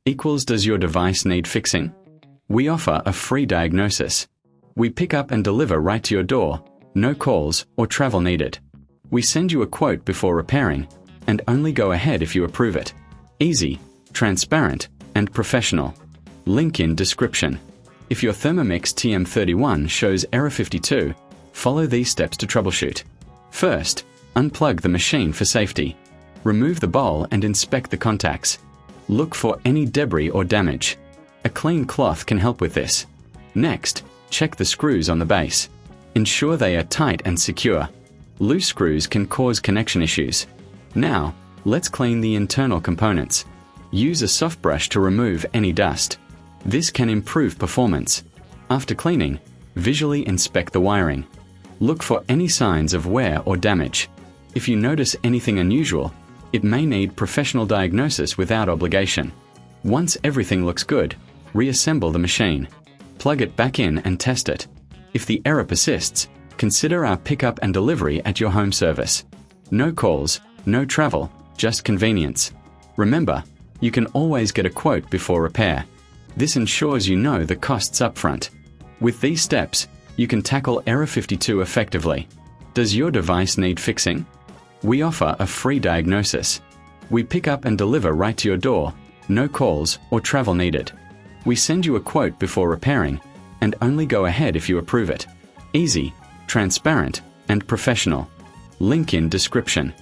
equals does your device need fixing? We offer a free diagnosis. We pick up and deliver right to your door, no calls or travel needed. We send you a quote before repairing, and only go ahead if you approve it. Easy, transparent, and professional. Link in description. If your Thermomix TM31 shows error 52, follow these steps to troubleshoot. First, unplug the machine for safety. Remove the bowl and inspect the contacts. Look for any debris or damage. A clean cloth can help with this. Next, check the screws on the base. Ensure they are tight and secure. Loose screws can cause connection issues. Now, let's clean the internal components. Use a soft brush to remove any dust. This can improve performance. After cleaning, visually inspect the wiring. Look for any signs of wear or damage. If you notice anything unusual, it may need professional diagnosis without obligation. Once everything looks good, reassemble the machine. Plug it back in and test it. If the error persists, consider our pickup and delivery at your home service. No calls, no travel, just convenience. Remember, you can always get a quote before repair. This ensures you know the costs upfront. With these steps, you can tackle error 52 effectively. Does your device need fixing? We offer a free diagnosis. We pick up and deliver right to your door, no calls or travel needed. We send you a quote before repairing, and only go ahead if you approve it. Easy, transparent, and professional. Link in description.